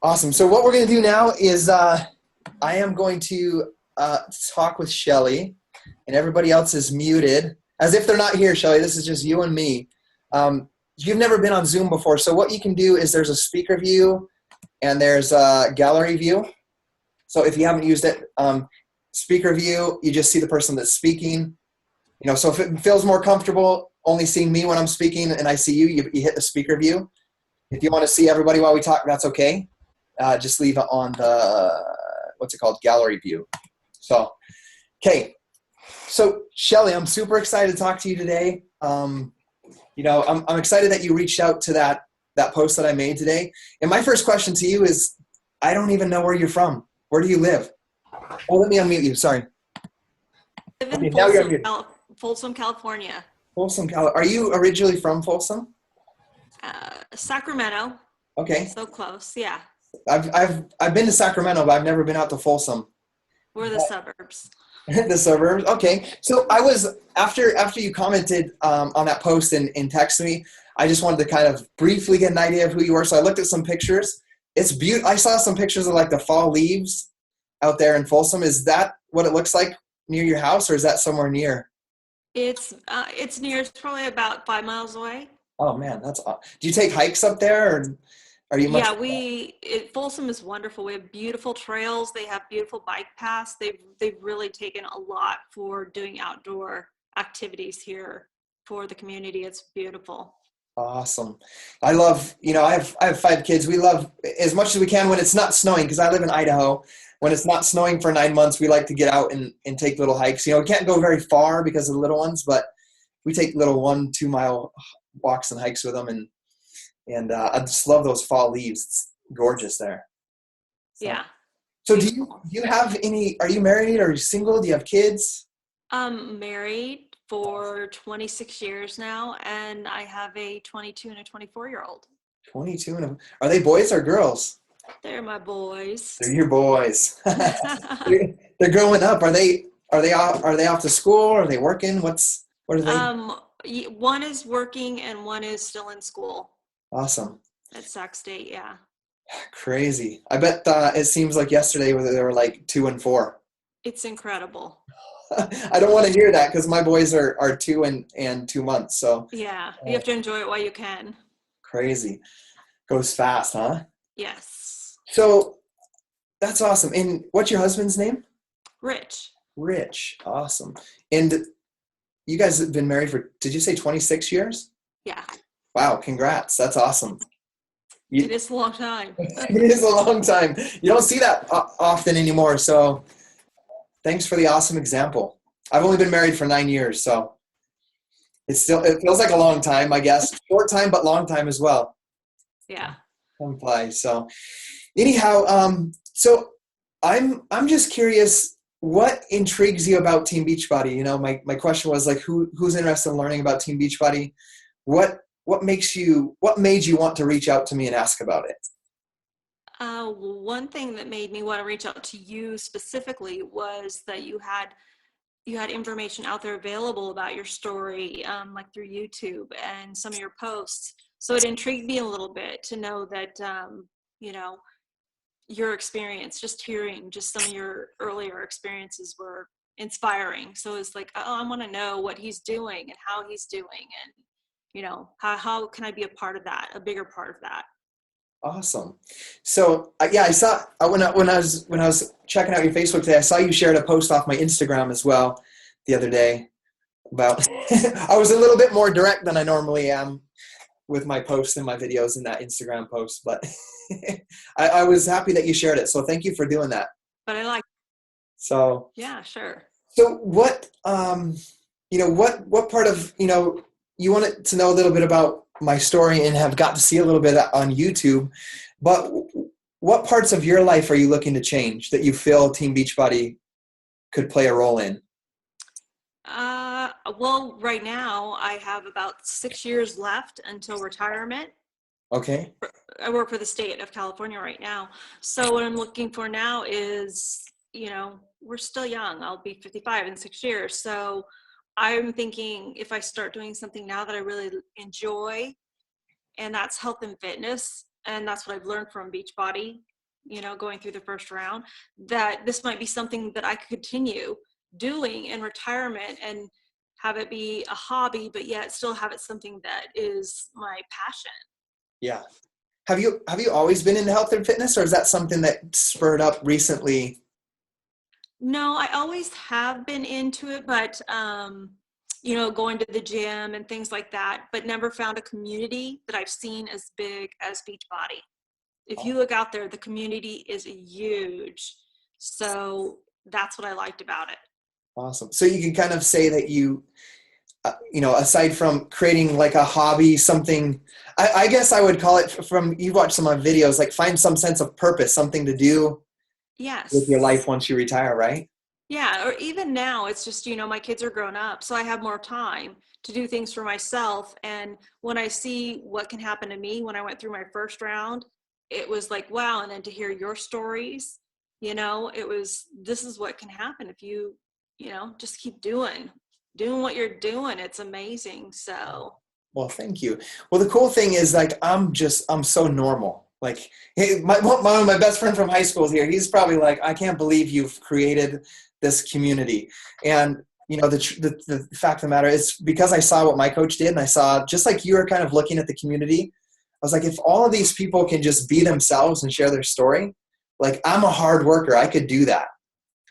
Awesome. So what we're going to do now is I am going to talk with Shelly, and everybody else is muted, as if they're not here, Shelly. This is just you and me. You've never been on Zoom before, so what you can do is there's a speaker view and there's a gallery view. So if you haven't used it, speaker view, you just see the person that's speaking. So if it feels more comfortable only seeing me when I'm speaking and I see you hit the speaker view. If you want to see everybody while we talk, that's okay. Just leave it on the, gallery view. So, okay. So, Shelly, I'm super excited to talk to you today. I'm excited that you reached out to that post that I made today. And my first question to you is, I don't even know where you're from. Where do you live? Oh, let me unmute you. Sorry. I live in Folsom, California. Folsom, California. Are you originally from Folsom? Sacramento. Okay. So close, yeah. I've been to Sacramento, but I've never been out to Folsom. We're the suburbs. The suburbs. Okay. So I was after you commented on that post and texted me, I just wanted to kind of briefly get an idea of who you were. So I looked at some pictures. It's beautiful. I saw some pictures of like the fall leaves out there in Folsom. Is that what it looks like near your house, or is that somewhere near? It's near. It's probably about 5 miles away. Oh man, do you take hikes up there, or are you much? Yeah, Folsom is wonderful. We have beautiful trails. They have beautiful bike paths. They've really taken a lot for doing outdoor activities here for the community. It's beautiful. Awesome. I love, I have 5 kids. We love as much as we can when it's not snowing, because I live in Idaho. When it's not snowing for 9 months, we like to get out and take little hikes. We can't go very far because of the little ones, but we take little 1-2 mile walks and hikes with them. And I just love those fall leaves. It's gorgeous there. Yeah. So do you have are you married or are you single? Do you have kids? I'm married for 26 years now, and I have a 22 and a 24-year-old. 22 are they boys or girls? They're my boys. They're your boys. They're growing up. Are they off to school? Are they working? What are they? One is working and one is still in school. Awesome. At Sac State, yeah. Crazy. I bet it seems like yesterday where they were like 2 and 4. It's incredible. I don't want to hear that because my boys are 2 and 2 months. So yeah, you have to enjoy it while you can. Crazy. Goes fast, huh? Yes. So that's awesome. And what's your husband's name? Rich. Rich. Awesome. And you guys have been married for, did you say 26 years? Yeah. Wow. Congrats. That's awesome. It is a long time. It is a long time. You don't see that often anymore. So thanks for the awesome example. I've only been married for 9 years, so it feels like a long time, I guess. Short time, but long time as well. Yeah. Time flies. So anyhow, so I'm just curious, what intrigues you about Team Beachbody? My question was like, who's interested in learning about Team Beachbody? What made you want to reach out to me and ask about it? One thing that made me want to reach out to you specifically was that you had information out there available about your story, like through YouTube and some of your posts. So it intrigued me a little bit to know that, your experience, just some of your earlier experiences were inspiring. So it's like, oh, I want to know what he's doing and how he's doing. And, how can I be a part of that, a bigger part of that? Awesome. So I saw when I was checking out your Facebook today, I saw you shared a post off my Instagram as well the other day about. I was a little bit more direct than I normally am with my posts and my videos in that Instagram post, but I was happy that you shared it. So thank you for doing that. But I like. So. Yeah, sure. So what what part of you wanted to know a little bit about my story and have got to see a little bit on YouTube, but what parts of your life are you looking to change that you feel Team Beachbody could play a role in? Well, right now I have about 6 years left until retirement. Okay. I work for the state of California right now. So what I'm looking for now is, we're still young. I'll be 55 in 6 years. So I'm thinking if I start doing something now that I really enjoy, and that's health and fitness, and that's what I've learned from Beachbody, going through the first round, that this might be something that I could continue doing in retirement and have it be a hobby, but yet still have it something that is my passion. Yeah. Have you always been into health and fitness, or is that something that spurred up recently? No, I always have been into it, but going to the gym and things like that, but never found a community that I've seen as big as Beachbody. If you look out there, the community is huge. So that's what I liked about it. Awesome. So you can kind of say that you aside from creating like a hobby, something, I guess I would call it, from, you watch some of my videos, like find some sense of purpose, something to do with your Yes. life once you retire, right? Yeah. Or even now, it's just, my kids are grown up, so I have more time to do things for myself. And when I see what can happen to me when I went through my first round, it was like, wow. And then to hear your stories, this is what can happen if you, just keep doing what you're doing. It's amazing. So Well, thank you. Well, the cool thing is, like, I'm so normal. Like, hey, one of my best friend from high school is here. He's probably like, I can't believe you've created this community. And, the fact of the matter is, because I saw what my coach did, and I saw, just like you were kind of looking at the community, I was like, if all of these people can just be themselves and share their story, like, I'm a hard worker. I could do that,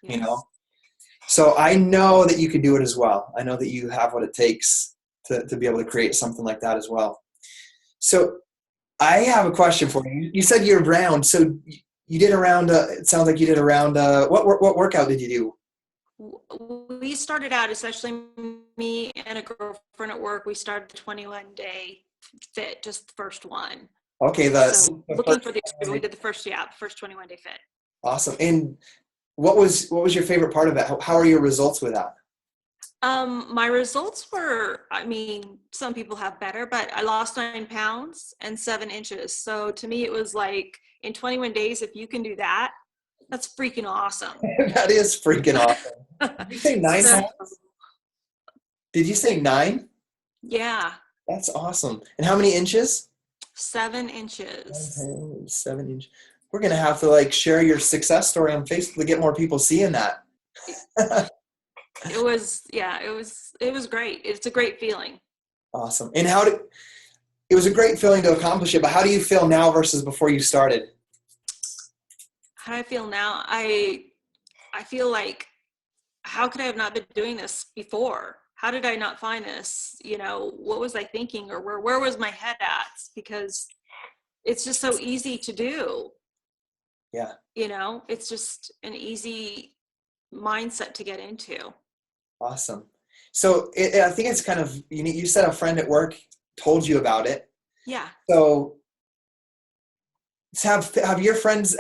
yes. So I know that you could do it as well. I know that you have what it takes to be able to create something like that as well. So I have a question for you. You said you're round. So you did around, it sounds like you did around, what workout did you do? We started out, especially me and a girlfriend at work, we started the 21-day fit, just the first one. Okay. So The looking first, for the, we did the first 21-day fit. awesome. And what was your favorite part of it? How are your results with that? My results were, some people have better, but I lost 9 pounds and 7 inches. So to me, it was like, in 21 days, if you can do that, that's freaking awesome. That is freaking awesome. Did you say 9 So, pounds? Did you say 9? yeah, That's awesome. And how many inches? 7 inches. 7 inches. We're going to have to, like, share your success story on Facebook to get more people seeing that. It was great. It's a great feeling. Awesome. And it was a great feeling to accomplish it, but how do you feel now versus before you started? How do I feel now? I feel like, how could I have not been doing this before? How did I not find this? What was I thinking, or where was my head at? Because it's just so easy to do. Yeah. It's just an easy mindset to get into. Awesome. So I think it's kind of, you said a friend at work told you about it. Yeah. So have your friends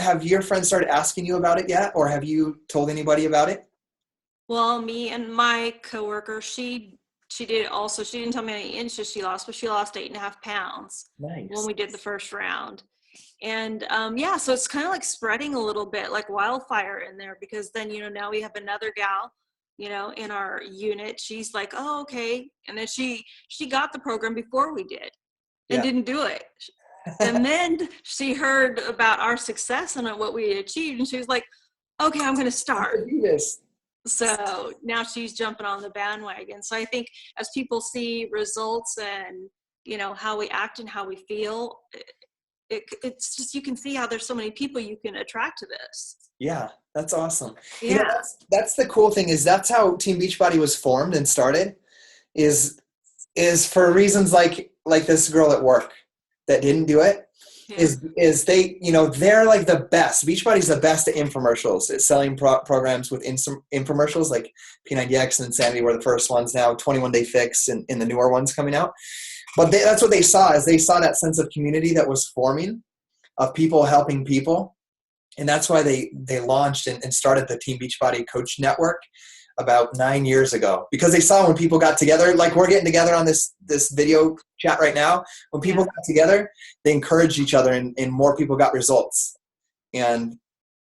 started asking you about it yet? Or have you told anybody about it? Well, me and my coworker, she did it also. She didn't tell me how many inches she lost, but she lost 8.5 pounds Nice. when we did the first round. And so it's kind of like spreading a little bit like wildfire in there, because then, now we have another gal, in our unit. She's like, oh, okay. And then she got the program before we did and didn't do it. And then she heard about our success and what we achieved. And she was like, okay, I'm going to start. Do this. So now she's jumping on the bandwagon. So I think as people see results and, how we act and how we feel, it's just, you can see how there's so many people you can attract to this. Yeah, that's awesome. Yeah. That's the cool thing, is that's how Team Beachbody was formed and started, is for reasons like this girl at work that didn't do it. Yeah. Is they, they're like the best. Beachbody's the best at infomercials. It's selling programs with infomercials, like P90X and Insanity were the first ones. Now 21-Day Fix and the newer ones coming out. But that's what they saw, is they saw that sense of community that was forming, of people helping people. And that's why they launched and started the Team Beachbody Coach Network about 9 years ago, because they saw when people got together, like we're getting together on this video chat right now, when people got together, they encouraged each other and more people got results. And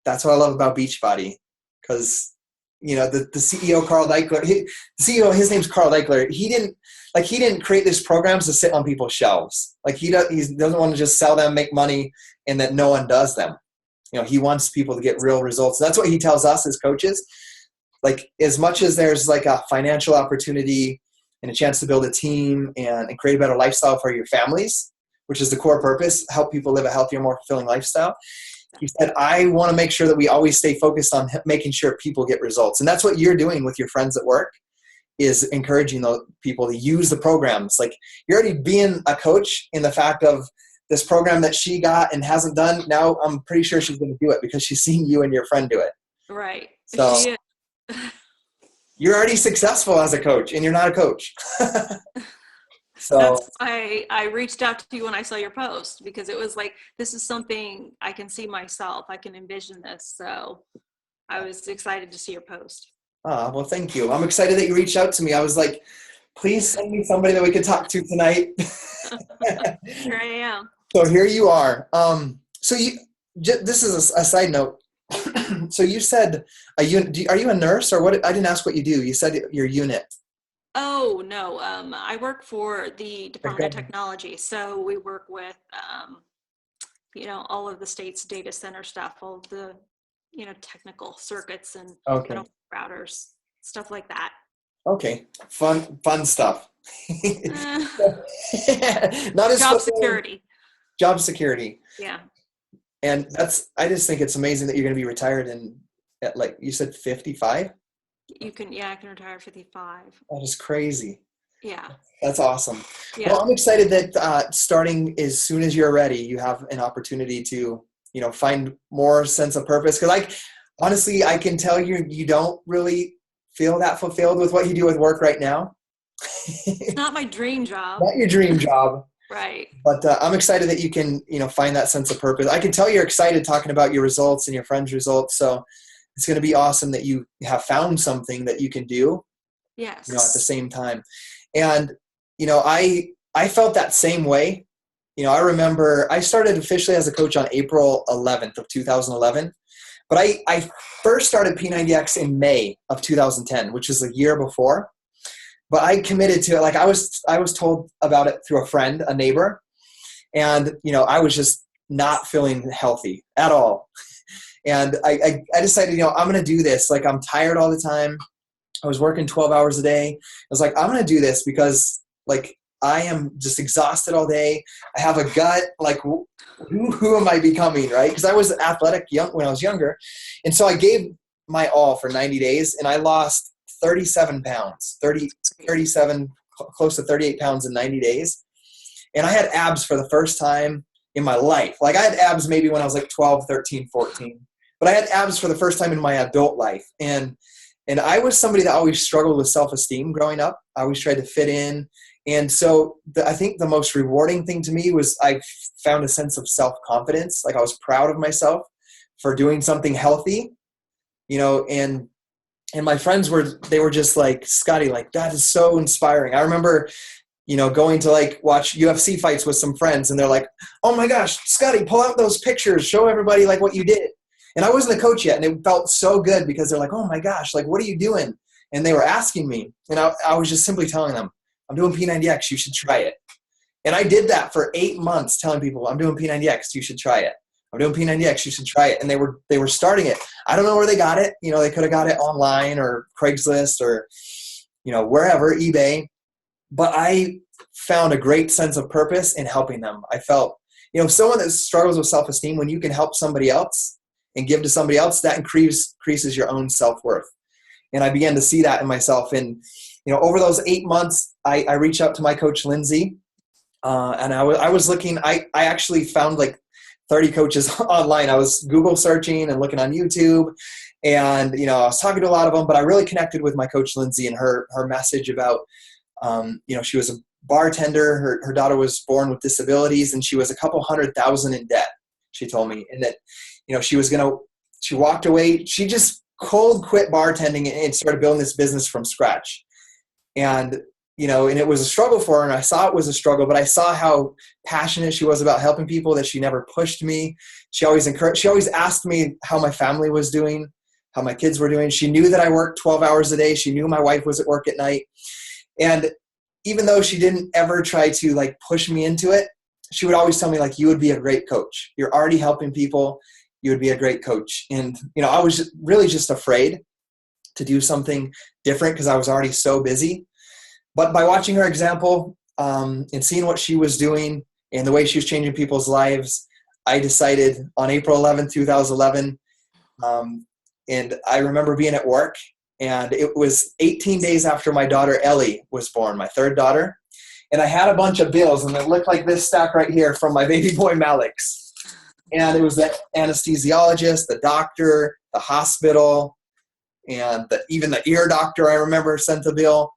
that's what I love about Beachbody, because, the CEO, Carl Deichler, his name's Carl Deichler. He didn't create these programs to sit on people's shelves. Like he doesn't want to just sell them, make money, and that no one does them. He wants people to get real results. That's what he tells us as coaches. Like, as much as there's like a financial opportunity and a chance to build a team and create a better lifestyle for your families, which is the core purpose, help people live a healthier, more fulfilling lifestyle. He said, I want to make sure that we always stay focused on making sure people get results. And that's what you're doing with your friends at work, is encouraging those people to use the programs. Like, you're already being a coach in the fact of this program that she got and hasn't done. Now I'm pretty sure she's going to do it because she's seen you and your friend do it. Right. So She is. you're already successful as a coach, and you're not a coach. So that's why I reached out to you when I saw your post, because it was like, this is something I can see myself. I can envision this. So I was excited to see your post. well, thank you. I'm excited that you reached out to me. I was like, please send me somebody that we could talk to tonight. Here I am. So here you are. This is a side note. So you said are you a nurse or what? I didn't ask what you do. You said your unit. Oh, no. I work for the Department of Technology. So we work with, all of the state's data center stuff, all of the, technical circuits and routers, stuff like that. Okay. Fun stuff. Not as Job security. Job security. Yeah. And I just think it's amazing that you're going to be retired at like you said 55. I can retire at 55. That is crazy. Yeah. That's awesome. Yeah. Well, I'm excited that starting as soon as you're ready, you have an opportunity to, find more sense of purpose. Because honestly, I can tell you don't really feel that fulfilled with what you do with work right now. It's not my dream job. Not your dream job. Right. But I'm excited that you can, find that sense of purpose. I can tell you're excited talking about your results and your friends' results. So it's going to be awesome that you have found something that you can do. Yes. At the same time. And, I felt that same way. I remember I started officially as a coach on April 11th of 2011. But I first started P90X in May of 2010, which is a year before. But I committed to it. Like I was told about it through a friend, a neighbor. And, I was just not feeling healthy at all. And I decided, I'm going to do this. Like, I'm tired all the time. I was working 12 hours a day. I was like, I'm going to do this because, like, I am just exhausted all day. I have a gut. Like, who am I becoming, right? Because I was athletic when I was younger. And so I gave my all for 90 days, and I lost 37 pounds, 37, close to 38 pounds in 90 days. And I had abs for the first time in my life. Like, I had abs maybe when I was like 12, 13, 14. But I had abs for the first time in my adult life. And I was somebody that always struggled with self-esteem growing up. I always tried to fit in. And so I think the most rewarding thing to me was I found a sense of self-confidence. Like, I was proud of myself for doing something healthy, and my friends were just like, Scotty, like, that is so inspiring. I remember, going to like watch UFC fights with some friends, and they're like, oh my gosh, Scotty, pull out those pictures, show everybody like what you did. And I wasn't a coach yet, and it felt so good because they're like, oh my gosh, like, what are you doing? And they were asking me, and I was just simply telling them, I'm doing P90X, you should try it. And I did that for 8 months, telling people, I'm doing P90X, you should try it. I'm doing P90X, you should try it. And they were starting it. I don't know where they got it. They could have got it online or Craigslist or, wherever, eBay. But I found a great sense of purpose in helping them. I felt, someone that struggles with self-esteem, when you can help somebody else and give to somebody else, that increases your own self-worth. And I began to see that in myself. And, over those 8 months, I reached out to my coach, Lindsay, and I was looking, I actually found like 30 coaches online. I was Google searching and looking on YouTube, and, I was talking to a lot of them, but I really connected with my coach, Lindsay, and her message about, she was a bartender. Her daughter was born with disabilities, and she was a couple $100,000 in debt, she told me. And that, she walked away. She just cold quit bartending and started building this business from scratch. And, and it was a struggle for her, and I saw it was a struggle, but I saw how passionate she was about helping people, that she never pushed me. She always asked me how my family was doing, how my kids were doing. She knew that I worked 12 hours a day. She knew my wife was at work at night. And even though she didn't ever try to like push me into it, she would always tell me, like, you would be a great coach. You're already helping people. you would be a great coach. And, I was really just afraid to do something different because I was already so busy. But by watching her example and seeing what she was doing and the way she was changing people's lives, I decided on April 11th, 2011, and I remember being at work, and it was 18 days after my daughter Ellie was born, my third daughter. And I had a bunch of bills, and it looked like this stack right here from my baby boy Malix. And it was the anesthesiologist, the doctor, the hospital, and even the ear doctor I remember sent a bill.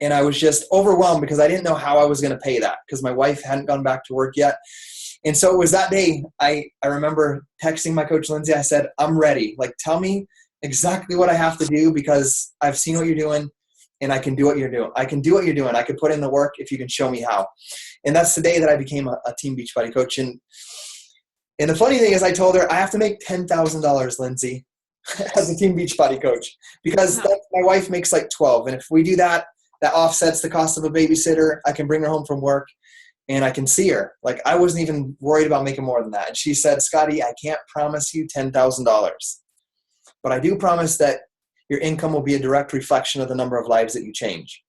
And I was just overwhelmed because I didn't know how I was going to pay that because my wife hadn't gone back to work yet. And so it was that day I remember texting my coach, Lindsay. I said, I'm ready. Like, tell me exactly what I have to do because I've seen what you're doing and I can do what you're doing. I can do what you're doing. I can put in the work if you can show me how. And that's the day that I became a Team Beachbody coach. And the funny thing is I told her I have to make $10,000, Lindsay, as a Team Beachbody coach because my wife makes like 12. And if we do that, that offsets the cost of a babysitter. I can bring her home from work and I can see her. Like, I wasn't even worried about making more than that. And she said, Scotty, I can't promise you $10,000, but I do promise that your income will be a direct reflection of the number of lives that you change.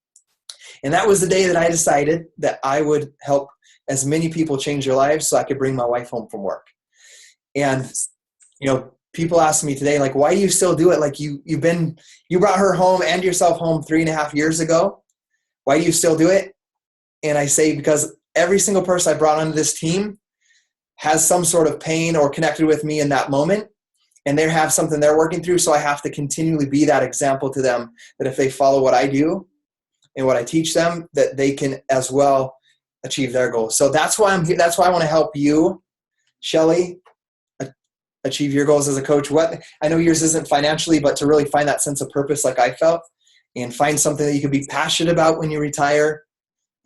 And that was the day that I decided that I would help as many people change their lives so I could bring my wife home from work. And, people ask me today, like, why do you still do it? Like you brought her home and yourself home 3.5 years ago. Why do you still do it? And I say, because every single person I brought onto this team has some sort of pain or connected with me in that moment. And they have something they're working through. So I have to continually be that example to them that if they follow what I do and what I teach them, that they can as well achieve their goals. So that's why I'm here. That's why I want to help you, Shelly, achieve your goals as a coach. I know yours isn't financially, but to really find that sense of purpose like I felt and find something that you can be passionate about when you retire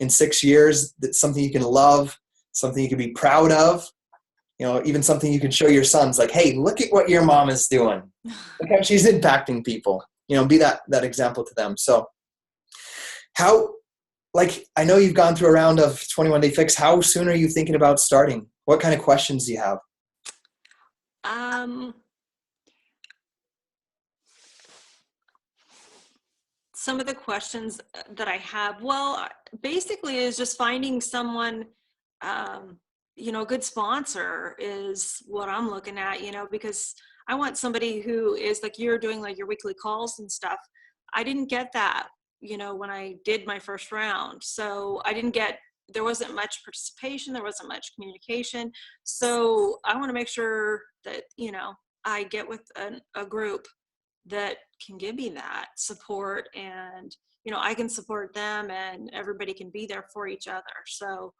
in 6 years, that's something you can love, something you can be proud of, even something you can show your sons like, hey, look at what your mom is doing. Look how she's impacting people, be that example to them. So I know you've gone through a round of 21 Day Fix. How soon are you thinking about starting? What kind of questions do you have? Some of the questions that I have, basically is just finding someone, a good sponsor is what I'm looking at, because I want somebody who is like you're doing like your weekly calls and stuff. I didn't get that, when I did my first round. So there wasn't much participation. There wasn't much communication. So I want to make sure that, I get with a group that can give me that support and, I can support them and everybody can be there for each other. So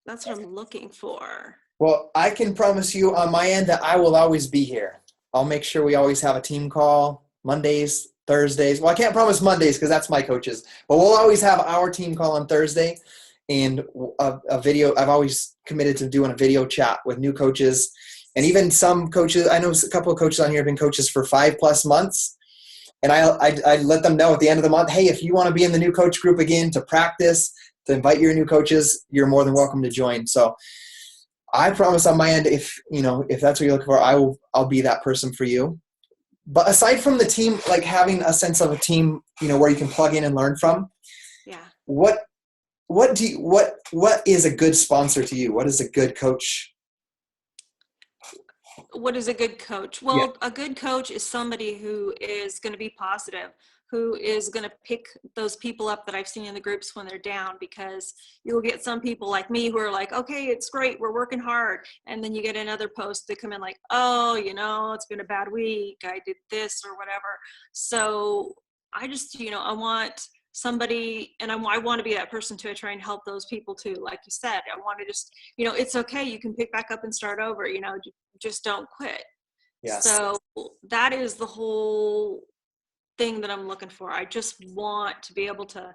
that's what I'm looking for. Well, I can promise you on my end that I will always be here. I'll make sure we always have a team call Mondays, Thursdays. Well, I can't promise Mondays because that's my coaches, but we'll always have our team call on Thursday and a video. I've always committed to doing a video chat with new coaches. And even some coaches, I know a couple of coaches on here have been coaches for 5+ months. And I let them know at the end of the month, hey, if you want to be in the new coach group again to practice, to invite your new coaches, you're more than welcome to join. So I promise on my end, if that's what you're looking for, I'll be that person for you. But aside from the team, like having a sense of a team, where you can plug in and learn from. Yeah. What is a good sponsor to you? What is a good coach? What is a good coach? Well, A good coach is somebody who is going to be positive, who is going to pick those people up that I've seen in the groups when they're down, because you'll get some people like me who are like, okay, it's great, we're working hard. And then you get another post that come in like, oh, it's been a bad week, I did this or whatever. So I just, I want somebody, and I want to be that person to try and help those people too. Like you said, I want to just, it's okay, you can pick back up and start over, just don't quit. Yes. So that is the whole thing that I'm looking for. I just want to be able to,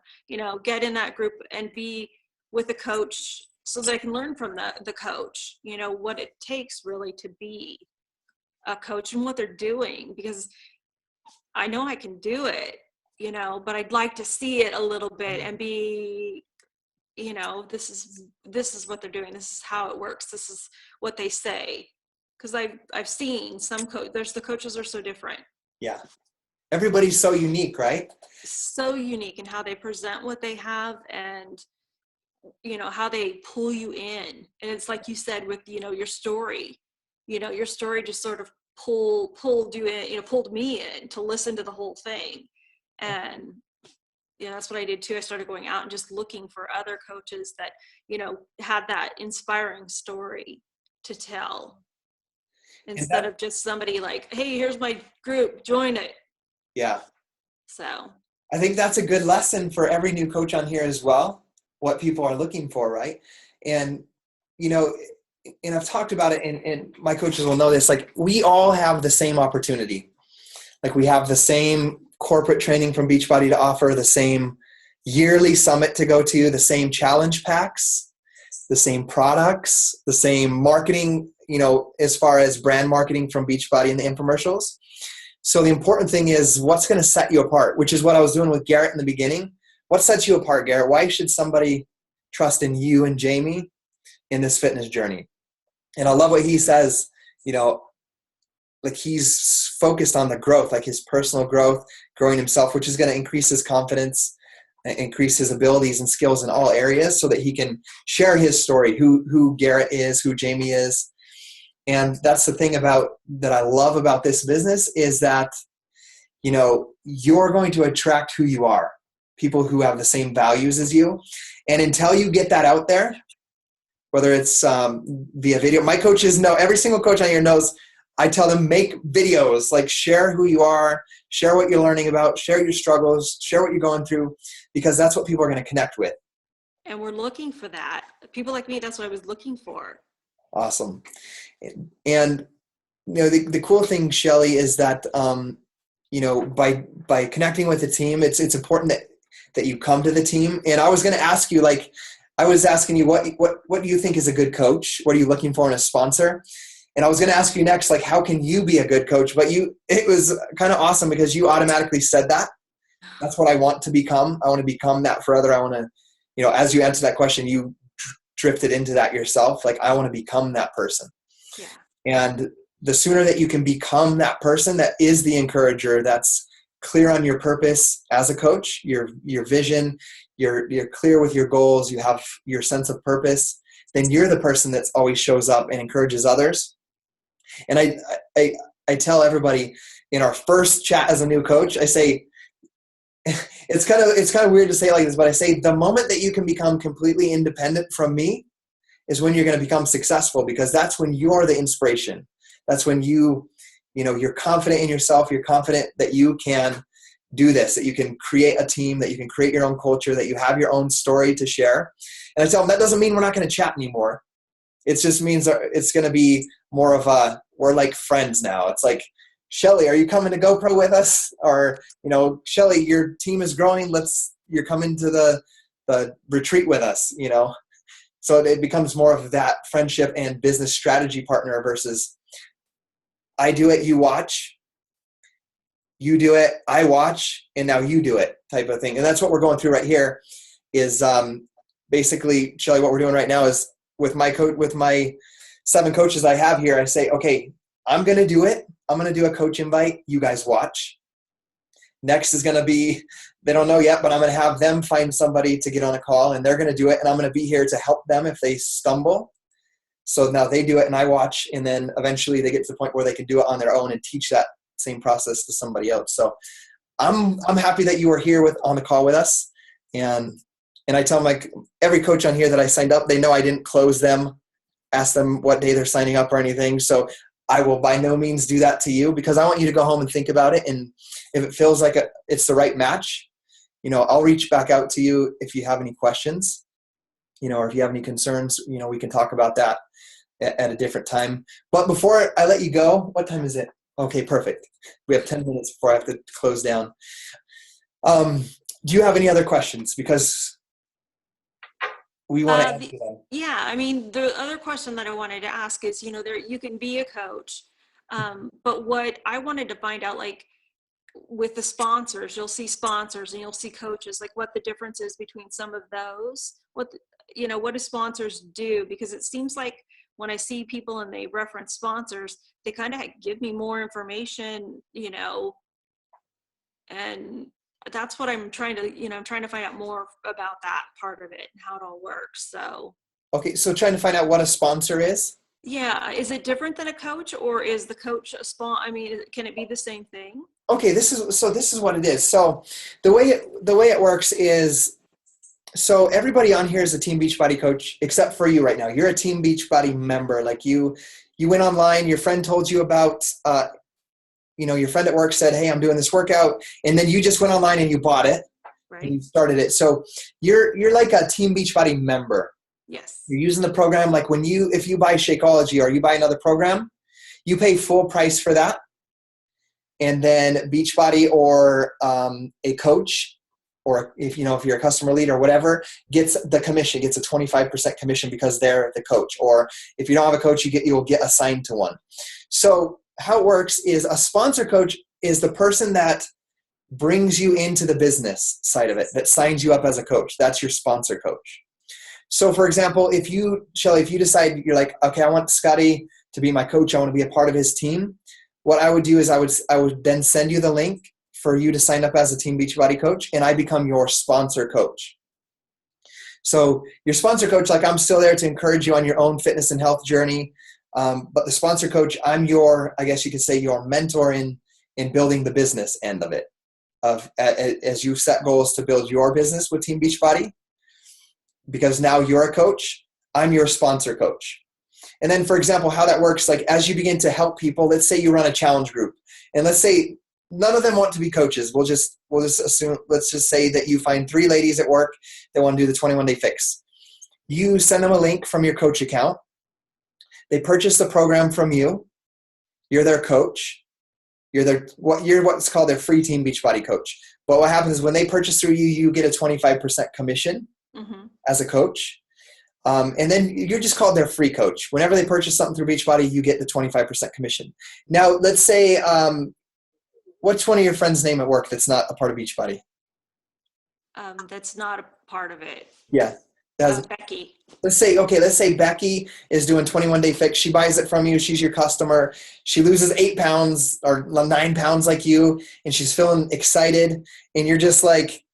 get in that group and be with a coach so that I can learn from the coach, what it takes really to be a coach and what they're doing, because I know I can do it, but I'd like to see it a little bit and be, this is what they're doing. This is how it works. This is what they say. because I've seen some there's the coaches are so different. Yeah. Everybody's so unique, right? So unique in how they present what they have, and how they pull you in. And it's like you said with your story. Your story just sort of pulled you in, pulled me in to listen to the whole thing. And that's what I did too. I started going out and just looking for other coaches that had that inspiring story to tell, instead of just somebody like, hey, here's my group, join it. Yeah. So I think that's a good lesson for every new coach on here as well, what people are looking for, right? And, and I've talked about it, and my coaches will know this, like, we all have the same opportunity. Like, we have the same corporate training from Beachbody to offer, the same yearly summit to go to, the same challenge packs, the same products, the same marketing, as far as brand marketing from Beachbody and the infomercials. So the important thing is what's going to set you apart, which is what I was doing with Garrett in the beginning. What sets you apart, Garrett? Why should somebody trust in you and Jamie in this fitness journey? And I love what he says, like, he's focused on the growth, like his personal growth, growing himself, which is going to increase his confidence, increase his abilities and skills in all areas, so that he can share his story, who Garrett is, who Jamie is. And that's the thing that I love about this business, is that, you're going to attract who you are, people who have the same values as you. And until you get that out there, whether it's via video, my coaches know, every single coach on here knows, I tell them, make videos, like, share who you are, share what you're learning about, share your struggles, share what you're going through, because that's what people are going to connect with. And we're looking for that. People like me, that's what I was looking for. Awesome. And the cool thing, Shelly, is that by connecting with the team, it's important that you come to the team. And I was going to ask you, like, I was asking you, what do you think is a good coach? What are you looking for in a sponsor? And I was going to ask you next, like, how can you be a good coach? But it was kind of awesome, because you automatically said that. That's what I want to become. I want to become that for other. I want to, as you answer that question, you drifted into that yourself. Like, I want to become that person. Yeah. And the sooner that you can become that person that is the encourager, that's clear on your purpose as a coach, your vision, you're clear with your goals, you have your sense of purpose, then you're the person that always shows up and encourages others. And I tell everybody in our first chat as a new coach, I say, it's kind of weird to say it like this, but I say, the moment that you can become completely independent from me is when you're going to become successful, because that's when you're the inspiration. That's when you're confident in yourself. You're confident that you can do this, that you can create a team, that you can create your own culture, that you have your own story to share. And I tell them, that doesn't mean we're not going to chat anymore. It just means it's going to be more of we're like friends now. It's like, Shelly, are you coming to GoPro with us? Or, Shelly, your team is growing. You're coming to the retreat with us, So it becomes more of that friendship and business strategy partner versus I do it, you watch, you do it, I watch, and now you do it type of thing. And that's what we're going through right here is basically, Shelly, what we're doing right now is with my 7 coaches I have here, I say, okay, I'm going to do it. I'm going to do a coach invite. You guys watch. Next is going to be, they don't know yet, but I'm going to have them find somebody to get on a call, and they're going to do it. And I'm going to be here to help them if they stumble. So now they do it and I watch, and then eventually they get to the point where they can do it on their own and teach that same process to somebody else. So I'm happy that you are here on the call with us. And I tell every coach on here that I signed up, they know I didn't close them, ask them what day they're signing up or anything. So I will by no means do that to you, because I want you to go home and think about it. And if it feels like it's the right match, I'll reach back out to you if you have any questions, or if you have any concerns, we can talk about that at a different time. But before I let you go, what time is it? Okay, perfect. We have 10 minutes before I have to close down. Do you have any other questions? Because we want to answer them. Yeah, I mean, the other question that I wanted to ask is, you can be a coach, but what I wanted to find out, like, with the sponsors, you'll see sponsors and you'll see coaches, like, what the difference is between some of those. What do sponsors do? Because it seems like when I see people and they reference sponsors, they kind of give me more information, and that's what I'm trying to, I'm trying to find out more about that part of it and how it all works. So. Okay. So trying to find out what a sponsor is. Yeah. Is it different than a coach, or is the coach a I mean, can it be the same thing? Okay. This is what it is. So the way it works is, so everybody on here is a Team Beachbody coach, except for you right now. You're a Team Beachbody member. Like you went online, your friend told you about, your friend at work said, hey, I'm doing this workout. And then you just went online and you bought it. Right. And you started it. So you're like a Team Beachbody member. Yes. You're using the program. Like if you buy Shakeology or you buy another program, you pay full price for that. And then Beachbody or a coach, or if you're a customer lead or whatever, gets the commission, gets a 25% commission because they're the coach. Or if you don't have a coach, you'll get assigned to one. So how it works is, a sponsor coach is the person that brings you into the business side of it, that signs you up as a coach. That's your sponsor coach. So for example, Shelly, if you decide you're like, okay, I want Scotty to be my coach, I want to be a part of his team, what I would do is I would then send you the link for you to sign up as a Team Beachbody coach, and I become your sponsor coach. So your sponsor coach, like, I'm still there to encourage you on your own fitness and health journey. But the sponsor coach, I'm I guess you could say, your mentor in building the business end of it. As you set goals to build your business with Team Beachbody, because now you're a coach, I'm your sponsor coach. And then, for example, how that works, like as you begin to help people, let's say you run a challenge group, and let's say none of them want to be coaches. We'll just assume, let's just say that you find 3 ladies at work that want to do the 21-day fix. You send them a link from your coach account. They purchase the program from you. You're their coach. You're what's called their free Team Beachbody coach. But what happens is, when they purchase through you, you get a 25% commission as a coach. And then you're just called their free coach. Whenever they purchase something through Beachbody, you get the 25% commission. Now, let's say, what's one of your friends' name at work that's not a part of Beachbody? That's not a part of it. Yeah. Becky. Let's say Becky is doing 21-day fix. She buys it from you. She's your customer. She loses 8 pounds or 9 pounds like you, and she's feeling excited, and you're just like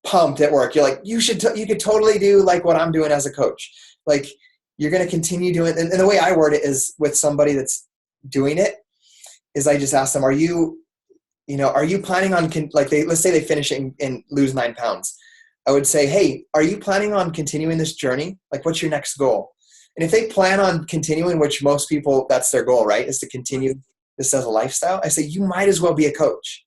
pumped at work. You're like, you could totally do like what I'm doing as a coach. Like, you're going to continue doing it. And the way I word it is, with somebody that's doing it, is I just ask them, are you planning on, let's say they finish it and lose 9 pounds. I would say, hey, are you planning on continuing this journey? Like, what's your next goal? And if they plan on continuing, which most people, that's their goal, right? Is to continue this as a lifestyle. I say, you might as well be a coach.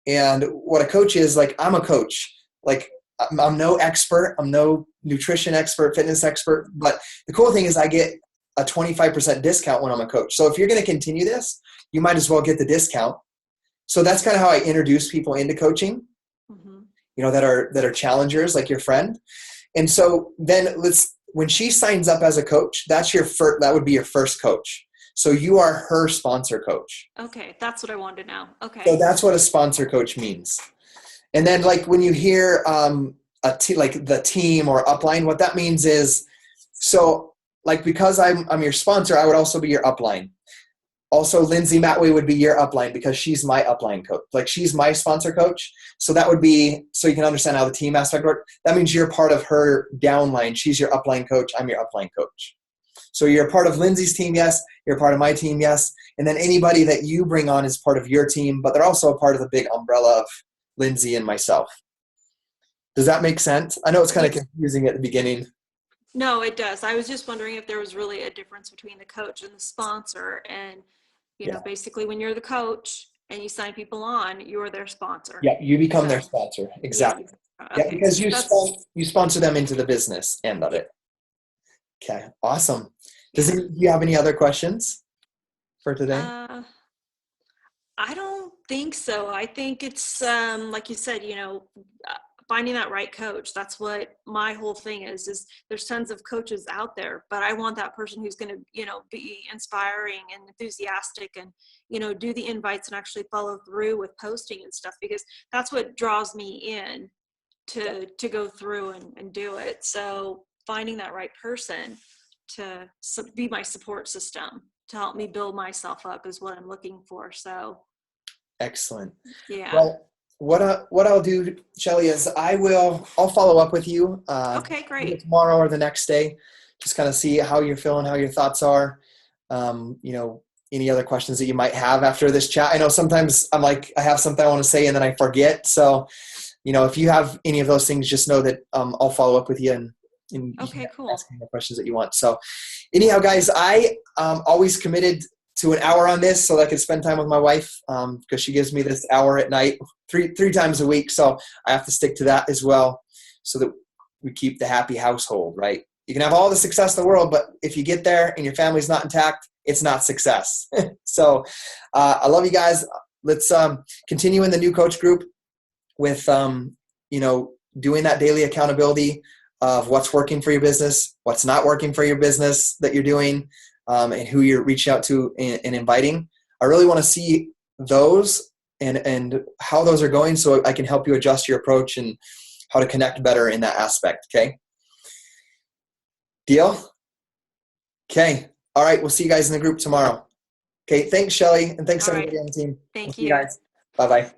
And what a coach is, like, I'm a coach. Like, I'm no expert. I'm no nutrition expert, fitness expert. But the cool thing is I get a 25% discount when I'm a coach. So if you're going to continue this, you might as well get the discount. So that's kind of how I introduce people into coaching, that are challengers, like your friend. And so then when she signs up as a coach, that would be your first coach. So you are her sponsor coach. Okay. That's what I wanted to know. Okay. So that's what a sponsor coach means. And then, like, when you hear like the team or upline, what that means is, so like, because I'm your sponsor, I would also be your upline. Also, Lindsay Matway would be your upline, because she's my upline coach. Like, she's my sponsor coach. So that would be, so you can understand how the team aspect works. That means you're part of her downline. She's your upline coach. I'm your upline coach. So you're part of Lindsay's team, yes. You're part of my team, yes. And then anybody that you bring on is part of your team, but they're also a part of the big umbrella of Lindsay and myself. Does that make sense? I know it's kind of confusing at the beginning. No, it does. I was just wondering if there was really a difference between the coach and the sponsor. And, basically, when you're the coach and you sign people on, you're their sponsor. Yeah, you become their sponsor. Exactly. Yeah, okay. Because you sponsor them into the business end of it. Okay, awesome. Do you have any other questions for today? I don't think so. I think it's, like you said, finding that right coach. That's what my whole thing is there's tons of coaches out there, but I want that person who's going to, be inspiring and enthusiastic and, do the invites and actually follow through with posting and stuff, because that's what draws me in to go through and do it. So finding that right person be my support system to help me build myself up is what I'm looking for. So excellent. yeah. Well, what I'll do, Shelly, is I'll follow up with you Okay, great. tomorrow or the next day, just kind of see how you're feeling, how your thoughts are. Any other questions that you might have after this chat. I know sometimes I'm like, I have something I want to say and then I forget. So, if you have any of those things, just know that I'll follow up with you and you Okay, can cool. ask me the questions that you want. So anyhow, guys, I always committed to an hour on this so that I could spend time with my wife because she gives me this hour at night three times a week. So I have to stick to that as well so that we keep the happy household, right? You can have all the success in the world, but if you get there and your family's not intact, it's not success. So I love you guys. Let's continue in the new coach group with, doing that daily accountability of what's working for your business, what's not working for your business that you're doing, and who you're reaching out to and inviting. I really want to see those and how those are going so I can help you adjust your approach and how to connect better in that aspect. Okay. Deal? Okay. All right. We'll see you guys in the group tomorrow. Okay. Thanks, Shelly. And thanks All right. everybody on the team. We'll Thank see you you. guys. Bye-bye.